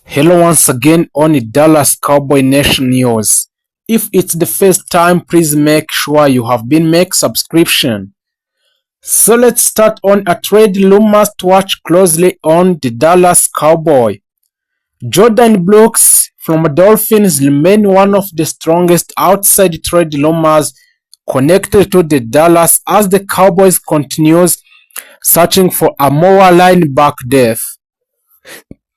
Hello once again on Dallas Cowboy Nation News. If it's the first time, please make sure you have been make subscription. So let's start on a trade rumors to watch closely on the Dallas Cowboy. Jordan Brooks from Dolphins remain one of the strongest outside trade rumors connected to the Dallas as the Cowboys continues searching for a more linebacker depth.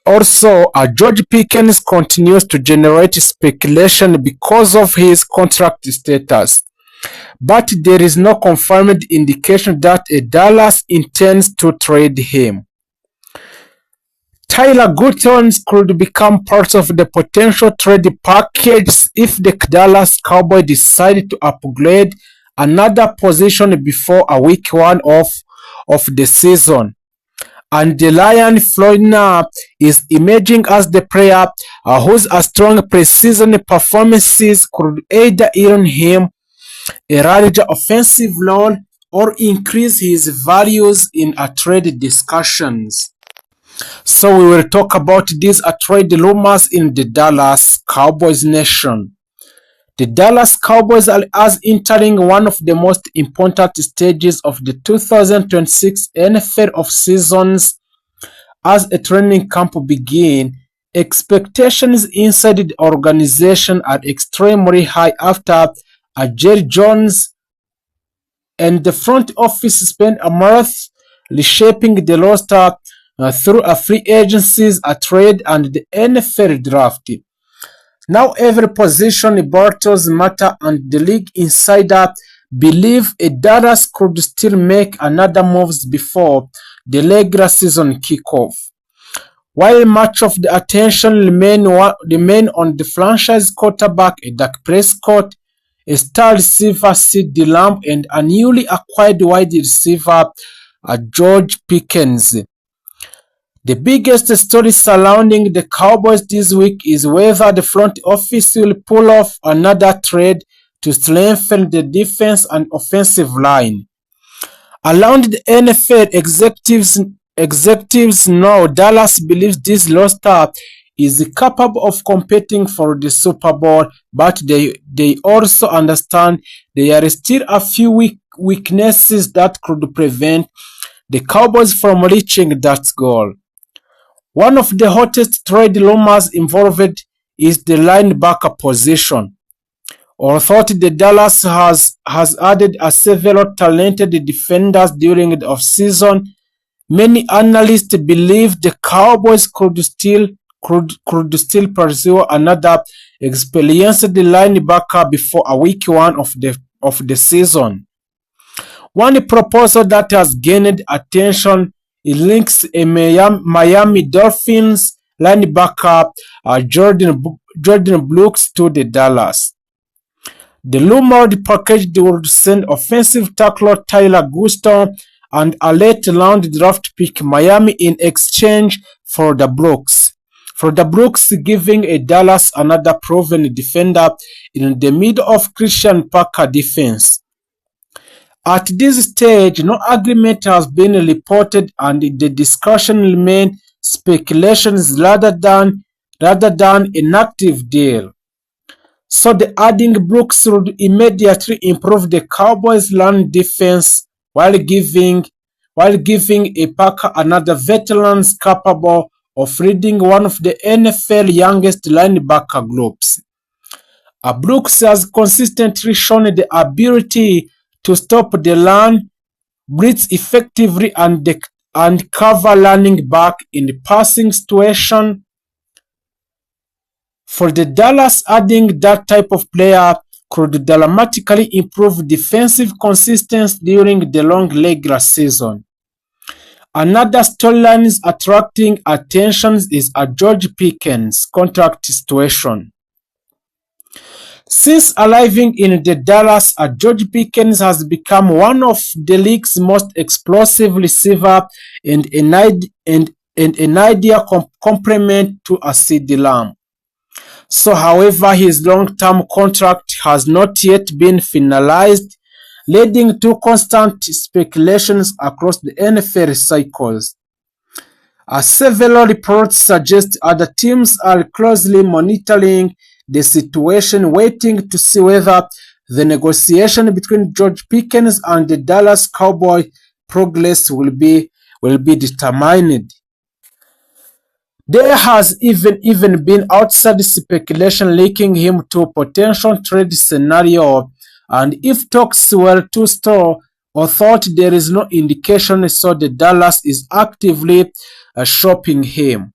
Also, George Pickens continues to generate speculation because of his contract status, but there is no confirmed indication that Dallas intends to trade him. Tyler Gutton could become part of the potential trade package if the Dallas Cowboys decide to upgrade another position before a week 1 of the season. And the Lion Florida is emerging as the player whose strong preseason performances could either earn him a larger offensive role or increase his values in a trade discussions. So we will talk about these trade rumors in the Dallas Cowboys nation. The Dallas Cowboys are entering one of the most important stages of the 2026 NFL offseasons. As a training camp begins, expectations inside the organization are extremely high after Jerry Jones and the front office spent a month reshaping the roster through a free agencies, a trade, and the NFL draft. Now every position battles matter, and the league insider believe Dallas could still make another moves before the regular season kickoff. While much of the attention remain on the franchise quarterback Dak Prescott, a star receiver CeeDee Lamb, and a newly acquired wide receiver George Pickens. The biggest story surrounding the Cowboys this week is whether the front office will pull off another trade to strengthen the defense and offensive line. Around the NFL, executives know Dallas believes this roster is capable of competing for the Super Bowl, but they also understand there are still a few weaknesses that could prevent the Cowboys from reaching that goal. One of the hottest trade rumors involved is the linebacker position. Although the Dallas has added several talented defenders during the offseason, many analysts believe the Cowboys could still pursue another experienced linebacker before a week 1 of the season. One proposal that has gained attention links a Miami Dolphins linebacker Jordan Brooks to the Dallas. The rumored package would send offensive tackler Tyler Gutton and a late-round draft pick Miami in exchange for the Brooks. Giving a Dallas another proven defender in the middle of Christian Parker defense. At this stage, no agreement has been reported and the discussion remains speculations rather than an active deal. So the adding Brooks would immediately improve the Cowboys' run defense while giving a Parker another veteran capable of leading one of the NFL youngest linebacker groups. Brooks has consistently shown the ability to stop the run, blitz effectively, and cover running back in the passing situation. For the Dallas, adding that type of player could dramatically improve defensive consistency during the long regular season. Another storyline attracting attention is a George Pickens contract situation. Since arriving in the Dallas, George Pickens has become one of the league's most explosive receivers and an ideal complement to a CeeDee Lamb. So, however, his long-term contract has not yet been finalized, leading to constant speculations across the NFL cycles. Several reports suggest other teams are closely monitoring the situation, waiting to see whether the negotiation between George Pickens and the Dallas Cowboys progress will be determined. There has even been outside speculation linking him to a potential trade scenario, and if talks were to stall or thought there is no indication, so the Dallas is actively shopping him.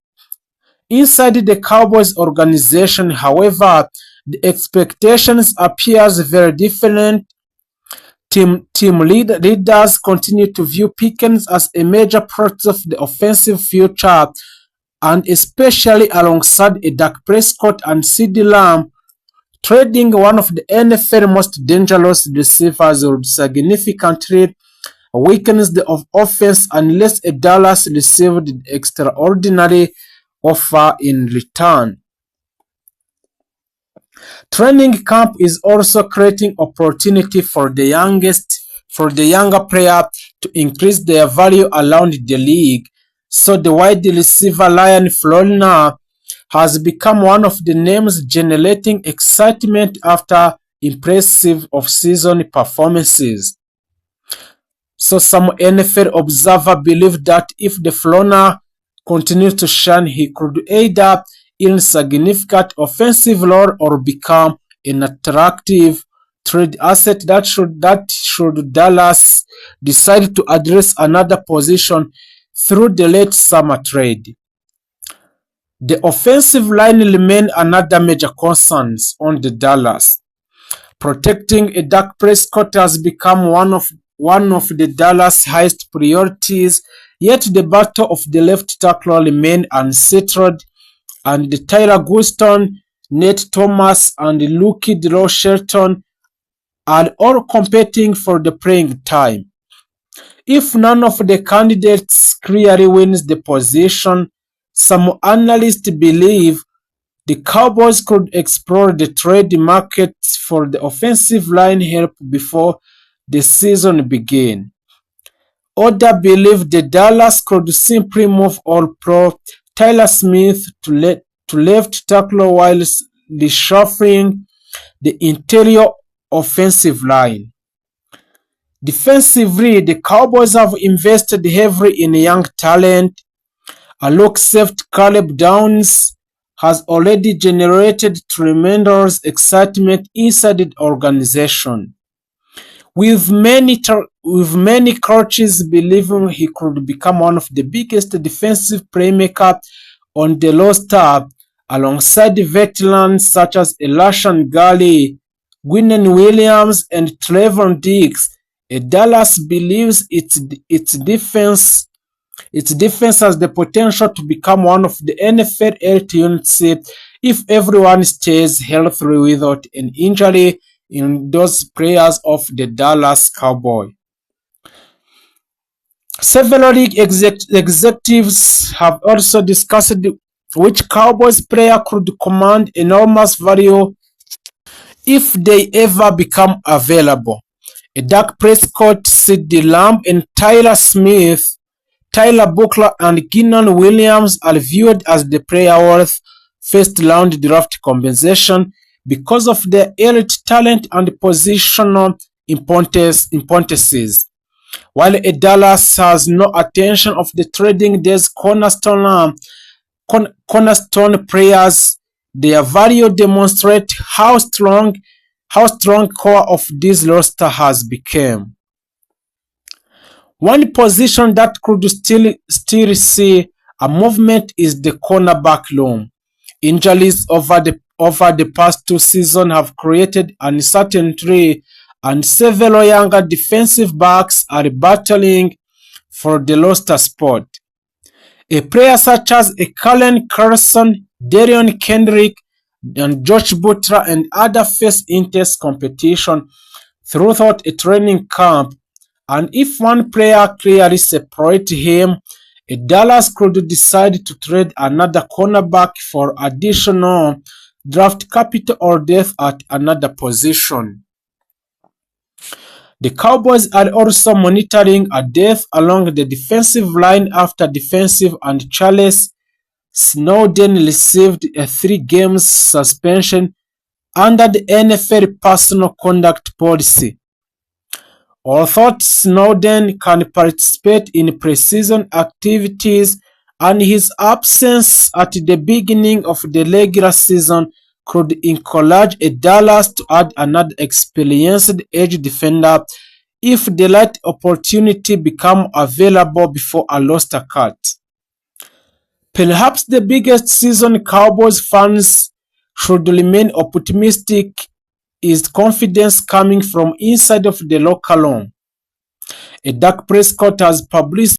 Inside the Cowboys organization, however, the expectations appears very different. Leaders continue to view Pickens as a major part of the offensive future, and especially alongside a Dak Prescott and CeeDee Lamb, trading one of the NFL most dangerous receivers would significantly weaken the offense unless a Dallas received an extraordinary offer in return. Training camp is also creating opportunity for the younger player to increase their value around the league. So the wide receiver Lion Florina has become one of the names generating excitement after impressive off-season performances. So some NFL observers believe that if the Florina continues to shine, he could either in significant offensive role or become an attractive trade asset that should Dallas decide to address another position through the late summer trade. The offensive line remain another major concern on the Dallas. Protecting a Dak Prescott has become one of the Dallas' highest priorities, yet the battle of the left tackle remain unsettled, and Tyler Guston, Nate Thomas, and Luke Drew Shelton are all competing for the playing time. If none of the candidates clearly wins the position, some analysts believe the Cowboys could explore the trade market for the offensive line help before the season begins. Others believe the Dallas could simply move All-Pro Tyler Smith to left tackle while reshuffling the interior offensive line. Defensively, the Cowboys have invested heavily in young talent. A look safety Caleb Downs has already generated tremendous excitement inside the organization, with many coaches believing he could become one of the biggest defensive playmakers on the roster, alongside veterans such as Elishan Galley, Gwinnett Williams, and Trevon Diggs. Dallas believes its defense has the potential to become one of the NFL elite units if everyone stays healthy without an injury in those players of the Dallas Cowboys. Several league executives have also discussed which Cowboys player could command enormous value if they ever become available. Dak Prescott, CeeDee Lamb, and Tyler Buckler, and Keenan Williams are viewed as the player worth first-round draft compensation because of their elite talent and positional importances. While Dallas has no attention of the trading day's cornerstone players, their value demonstrates how strong core of this roster has become. One position that could still see a movement is the cornerback room. Injuries over the past two seasons have created uncertainty, and several younger defensive backs are battling for the roster spot. A player such as Kalen Carson, Darion Kendrick, and Josh Butler and other face intense competition throughout a training camp, and if one player clearly separates him, Dallas could decide to trade another cornerback for additional draft capital or depth at another position. The Cowboys are also monitoring a death along the defensive line after defensive end Charles Snowden received a 3-game suspension under the NFL personal conduct policy. Although Snowden can participate in preseason activities, and his absence at the beginning of the regular season could encourage Dallas to add another experienced edge defender if the right opportunity becomes available before a roster cut. Perhaps the biggest reason Cowboys fans should remain optimistic is confidence coming from inside of the locker room. A Dak Prescott has published